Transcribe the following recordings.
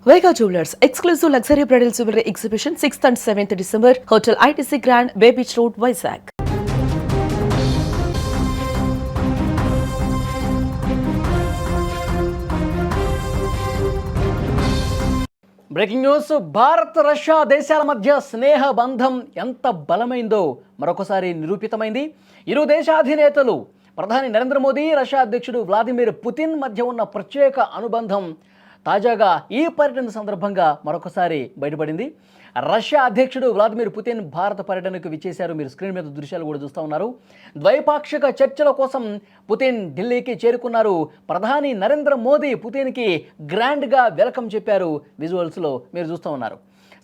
Vega Jewelers, exclusive luxury bridal jewelry exhibition 6th and 7th December, Hotel ITC Grand, Bay Beach Road, Vizag. Breaking news. Bharat Russia దేశాల మధ్య స్నేహ బంధం ఎంత బలమైందో మరొకసారి నిరూపితమైంది. ఇరు దేశాధినేతలు ప్రధాని నరేంద్ర మోదీ, రష్యా అధ్యక్షుడు వ్లాదిమిర్ పుతిన్ మధ్య ఉన్న ప్రత్యేక అనుబంధం తాజాగా ఈ పర్యటన సందర్భంగా మరొకసారి బయటపడింది. రష్యా అధ్యక్షుడు వ్లాదిమిర్ పుతిన్ భారత పర్యటనకు విచ్చేశారు. మీరు స్క్రీన్ మీద దృశ్యాలు కూడా చూస్తూ ఉన్నారు. ద్వైపాక్షిక చర్చల కోసం పుతిన్ ఢిల్లీకి చేరుకున్నారు. ప్రధాని నరేంద్ర మోదీ పుతిన్కి గ్రాండ్గా వెల్కమ్ చెప్పారు. విజువల్స్లో మీరు చూస్తూ ఉన్నారు.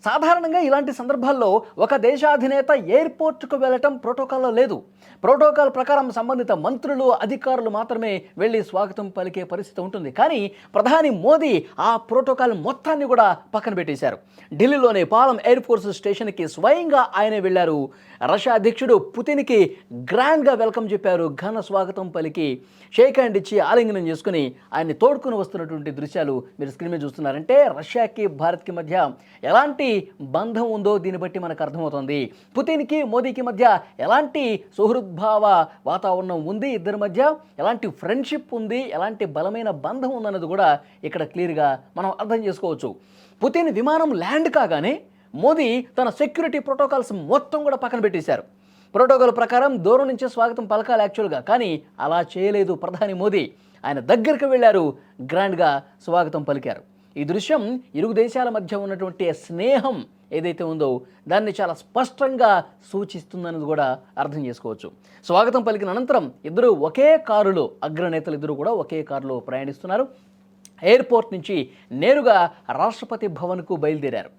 సాధారణంగా ఇలాంటి సందర్భాల్లో ఒక దేశాధినేత ఎయిర్పోర్ట్కు వెళ్ళటం ప్రోటోకాల్లో లేదు. ప్రోటోకాల్ ప్రకారం సంబంధిత మంత్రులు, అధికారులు మాత్రమే వెళ్ళి స్వాగతం పలికే పరిస్థితి ఉంటుంది. కానీ ప్రధాని మోదీ ఆ ప్రోటోకాల్ మొత్తాన్ని కూడా పక్కన పెట్టేశారు. ఢిల్లీలోని పాలం ఎయిర్ ఫోర్స్ స్టేషన్కి స్వయంగా ఆయనే వెళ్ళారు. రష్యా అధ్యక్షుడు పుతిన్కి గ్రాండ్గా వెల్కమ్ చెప్పారు. ఘన స్వాగతం పలికి షేక్ హ్యాండ్ ఇచ్చి ఆలింగనం చేసుకుని ఆయన్ని తోడుకుని వస్తున్నటువంటి దృశ్యాలు మీరు స్క్రీన్ మీద చూస్తున్నారంటే రష్యాకి భారత్కి మధ్య ఎలాంటి బంధం ఉందో దీన్ని బట్టి మనకు అర్థమవుతుంది. పుతిన్కి మోదీకి మధ్య ఎలాంటి సుహృద్భావ వాతావరణం ఉంది, ఇద్దరి మధ్య ఎలాంటి ఫ్రెండ్షిప్ ఉంది, ఎలాంటి బలమైన బంధం ఉందన్నది కూడా ఇక్కడ క్లియర్గా మనం అర్థం చేసుకోవచ్చు. పుతిన్ విమానం ల్యాండ్ కాగానే మోదీ తన సెక్యూరిటీ ప్రోటోకాల్స్ మొత్తం కూడా పక్కన పెట్టేశారు. ప్రోటోకాల్ ప్రకారం దూరం నుంచే స్వాగతం పలకాలి యాక్చువల్గా, కానీ అలా చేయలేదు ప్రధాని మోదీ. ఆయన దగ్గరికి వెళ్ళారు, గ్రాండ్గా స్వాగతం పలికారు. ఈ దృశ్యం ఇరు దేశాల మధ్య ఉన్నటువంటి స్నేహం ఏదైతే ఉందో దాన్ని చాలా స్పష్టంగా సూచిస్తుందన్నది కూడా అర్థం చేసుకోవచ్చు. స్వాగతం పలికిన అనంతరం ఇద్దరు ఒకే కారులో, అగ్రనేతలు ఇద్దరు కూడా ఒకే కారులో ప్రయాణిస్తున్నారు. ఎయిర్పోర్ట్ నుంచి నేరుగా రాష్ట్రపతి భవన్కు బయలుదేరారు.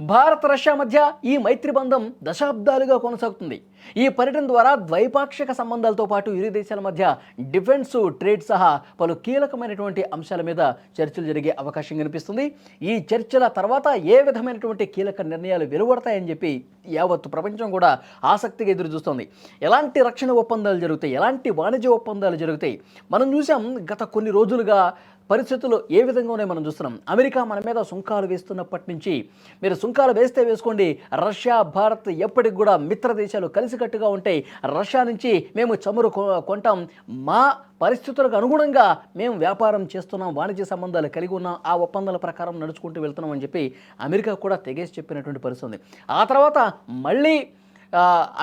భారత్ రష్యా మధ్య ఈ మైత్రి బంధం దశాబ్దాలుగా కొనసాగుతుంది. ఈ పర్యటన ద్వారా ద్వైపాక్షిక సంబంధాలతో పాటు ఇరు దేశాల మధ్య డిఫెన్స్, ట్రేడ్ సహా పలు కీలకమైనటువంటి అంశాల మీద చర్చలు జరిగే అవకాశం కనిపిస్తుంది. ఈ చర్చల తర్వాత ఏ విధమైనటువంటి కీలక నిర్ణయాలు వెలువడతాయని చెప్పి యావత్తు ప్రపంచం కూడా ఆసక్తిగా ఎదురు చూస్తుంది. ఎలాంటి రక్షణ ఒప్పందాలు జరుగుతాయి, ఎలాంటి వాణిజ్య ఒప్పందాలు జరుగుతాయి. మనం చూసాం గత కొన్ని రోజులుగా పరిస్థితులు ఏ విధంగా ఉన్నాయో మనం చూస్తున్నాం. అమెరికా మన మీద సుంకాలు వేస్తున్నప్పటి నుంచి మీరు సుంకాలు వేస్తే వేసుకోండి, రష్యా, భారత్ ఎప్పటికి కూడా మిత్ర దేశాలు కలిసికట్టుగా ఉంటాయి. రష్యా నుంచి మేము చమురు కొంటాం, మా పరిస్థితులకు అనుగుణంగా మేము వ్యాపారం చేస్తున్నాం, వాణిజ్య సంబంధాలు కలిగి ఉన్నాం, ఆ ఒప్పందాల ప్రకారం నడుచుకుంటూ వెళ్తున్నాం అని చెప్పి అమెరికా కూడా తెగేసి చెప్పినటువంటి పరిస్థితి ఉంది. ఆ తర్వాత మళ్ళీ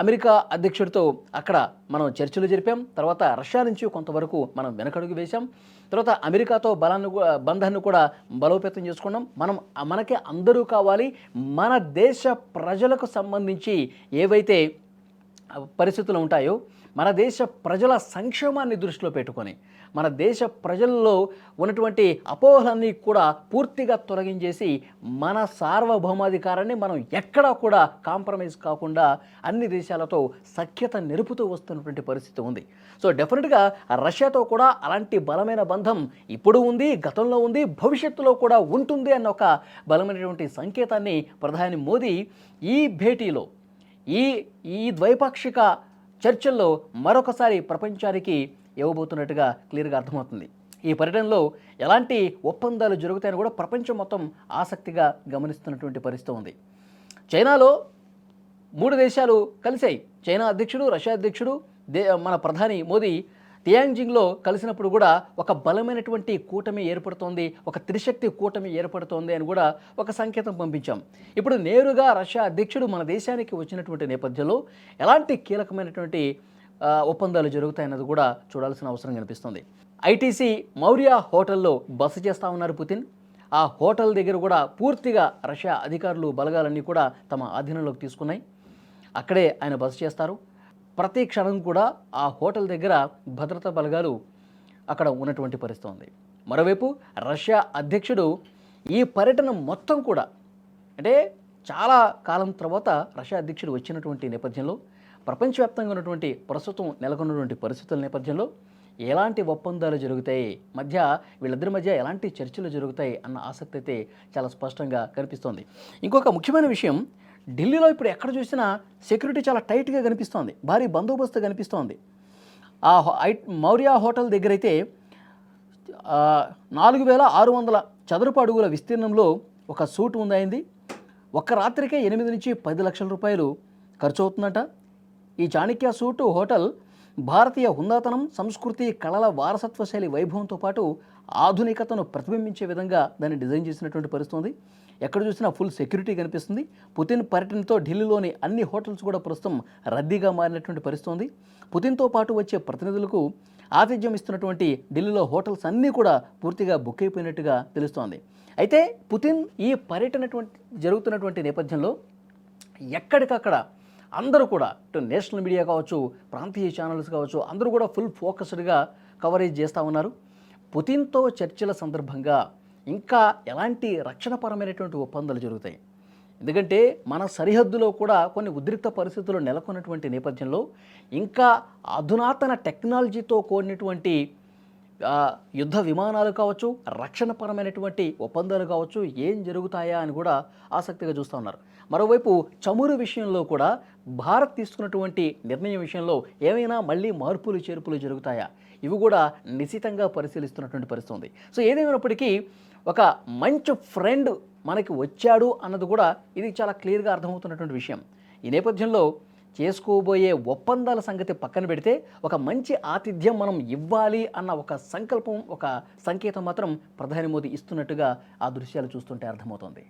అమెరికా అధ్యక్షుడితో అక్కడ మనం చర్చలు జరిపాం. తర్వాత రష్యా నుంచి కొంతవరకు మనం వెనకడుగు వేశాం. తర్వాత అమెరికాతో బంధాన్ని కూడా బలోపేతం చేసుకున్నాం. మనకి అందరూ కావాలి. మన దేశ ప్రజలకు సంబంధించి ఏవైతే పరిస్థితులు ఉంటాయో, మన దేశ ప్రజల సంక్షేమాన్ని దృష్టిలో పెట్టుకొని మన దేశ ప్రజల్లో ఉన్నటువంటి అపోహలన్నీ కూడా పూర్తిగా తొలగించేసి మన సార్వభౌమాధికారాన్ని మనం ఎక్కడా కూడా కాంప్రమైజ్ కాకుండా అన్ని దేశాలతో సఖ్యత నిలుపుతూ వస్తున్నటువంటి పరిస్థితి ఉంది. సో డెఫినెట్గా రష్యాతో కూడా అలాంటి బలమైన బంధం ఇప్పుడు ఉంది, గతంలో ఉంది, భవిష్యత్తులో కూడా ఉంటుంది అన్న ఒక బలమైనటువంటి సంకేతాన్ని ప్రధాని మోదీ ఈ భేటీలో, ఈ ద్వైపాక్షిక చర్చల్లో మరొకసారి ప్రపంచానికి ఇవ్వబోతున్నట్టుగా క్లియర్గా అర్థమవుతుంది. ఈ పర్యటనలో ఎలాంటి ఒప్పందాలు జరుగుతాయని కూడా ప్రపంచం మొత్తం ఆసక్తిగా గమనిస్తున్నటువంటి పరిస్థితి ఉంది. చైనాలో 3 దేశాలు కలిశాయి. చైనా అధ్యక్షుడు, రష్యా అధ్యక్షుడు, మన ప్రధాని మోదీ టియాంజింగ్లో కలిసినప్పుడు కూడా ఒక బలమైనటువంటి కూటమి ఏర్పడుతోంది, ఒక త్రిశక్తి కూటమి ఏర్పడుతోంది అని కూడా ఒక సంకేతం పంపించాం. ఇప్పుడు నేరుగా రష్యా అధ్యక్షుడు మన దేశానికి వచ్చినటువంటి నేపథ్యంలో ఎలాంటి కీలకమైనటువంటి ఒప్పందాలు జరుగుతాయన్నది కూడా చూడాల్సిన అవసరం కనిపిస్తుంది. ఐటీసీ మౌర్య హోటల్లో బస చేస్తూ ఉన్నారు పుతిన్. ఆ హోటల్ దగ్గర కూడా పూర్తిగా రష్యా అధికారులు, బలగాలన్నీ కూడా తమ ఆధీనంలోకి తీసుకున్నాయి. అక్కడే ఆయన బస చేస్తారు. ప్రతి క్షణం కూడా ఆ హోటల్ దగ్గర భద్రతా బలగాలు అక్కడ ఉన్నటువంటి పరిస్థితి ఉంది. మరోవైపు రష్యా అధ్యక్షుడు ఈ పర్యటన మొత్తం కూడా, అంటే చాలా కాలం తర్వాత రష్యా అధ్యక్షుడు వచ్చినటువంటి నేపథ్యంలో, ప్రపంచవ్యాప్తంగా ఉన్నటువంటి ప్రస్తుతం నెలకొన్నటువంటి పరిస్థితుల నేపథ్యంలో ఎలాంటి ఒప్పందాలు జరుగుతాయి, వీళ్ళిద్దరి మధ్య ఎలాంటి చర్చలు జరుగుతాయి అన్న ఆసక్తి అయితే చాలా స్పష్టంగా కనిపిస్తోంది. ఇంకొక ముఖ్యమైన విషయం, ఢిల్లీలో ఇప్పుడు ఎక్కడ చూసినా సెక్యూరిటీ చాలా టైట్గా కనిపిస్తోంది, భారీ బందోబస్తు కనిపిస్తోంది. ఆ మౌర్య హోటల్ దగ్గర అయితే 4600 చదరపు అడుగుల విస్తీర్ణంలో ఒక సూట్ ఉందయింది. ఒక్క రాత్రికే 8 నుంచి 10 లక్షల రూపాయలు ఖర్చు అవుతుందట. ఈ చాణక్య సూటు హోటల్ భారతీయ హుందాతనం, సంస్కృతి, కళల వారసత్వ శైలి వైభవంతో పాటు ఆధునికతను ప్రతిబింబించే విధంగా దాన్ని డిజైన్ చేసినటువంటి పరిస్థితి. ఎక్కడ చూసినా ఫుల్ సెక్యూరిటీ కనిపిస్తుంది. పుతిన్ పర్యటనతో ఢిల్లీలోని అన్ని హోటల్స్ కూడా ప్రస్తుతం రద్దీగా మారినటువంటి పరిస్థితి. పుతిన్తో పాటు వచ్చే ప్రతినిధులకు ఆతిథ్యం ఇస్తున్నటువంటి ఢిల్లీలో హోటల్స్ అన్నీ కూడా పూర్తిగా బుక్ అయిపోయినట్టుగా తెలుస్తోంది. అయితే పుతిన్ ఈ పర్యటన జరుగుతున్నటువంటి నేపథ్యంలో ఎక్కడికక్కడ అందరూ కూడా ఇటు నేషనల్ మీడియా కావచ్చు, ప్రాంతీయ ఛానల్స్ కావచ్చు, అందరూ కూడా ఫుల్ ఫోకస్డ్గా కవరేజ్ చేస్తూ ఉన్నారు. పుతిన్తో చర్చల సందర్భంగా ఇంకా ఎలాంటి రక్షణపరమైనటువంటి ఒప్పందాలు జరుగుతాయి. ఎందుకంటే మన సరిహద్దులో కూడా కొన్ని ఉద్రిక్త పరిస్థితులు నెలకొన్నటువంటి నేపథ్యంలో ఇంకా అధునాతన టెక్నాలజీతో కూడినటువంటి యుద్ధ విమానాలు కావచ్చు, రక్షణపరమైనటువంటి ఒప్పందాలు కావచ్చు, ఏం జరుగుతాయా అని కూడా ఆసక్తిగా చూస్తూ ఉన్నారు. మరోవైపు చమురు విషయంలో కూడా భారత్ తీసుకున్నటువంటి నిర్ణయం విషయంలో ఏమైనా మళ్ళీ మార్పులు చేర్పులు జరుగుతాయా, ఇవి కూడా నిశితంగా పరిశీలిస్తున్నటువంటి పరిస్థితి ఉంది. సో ఏదేమైనప్పటికీ ఒక మంచి ఫ్రెండ్ మనకి వచ్చాడు అన్నది కూడా ఇది చాలా క్లియర్గా అర్థమవుతున్నటువంటి విషయం. ఈ నేపథ్యంలో చేసుకోబోయే ఒప్పందాల సంగతి పక్కన పెడితే ఒక మంచి ఆతిథ్యం మనం ఇవ్వాలి అన్న ఒక సంకల్పం, ఒక సంకేతం మాత్రం ప్రధాని మోదీ ఇస్తున్నట్టుగా ఆ దృశ్యాలు చూస్తుంటే అర్థమవుతుంది.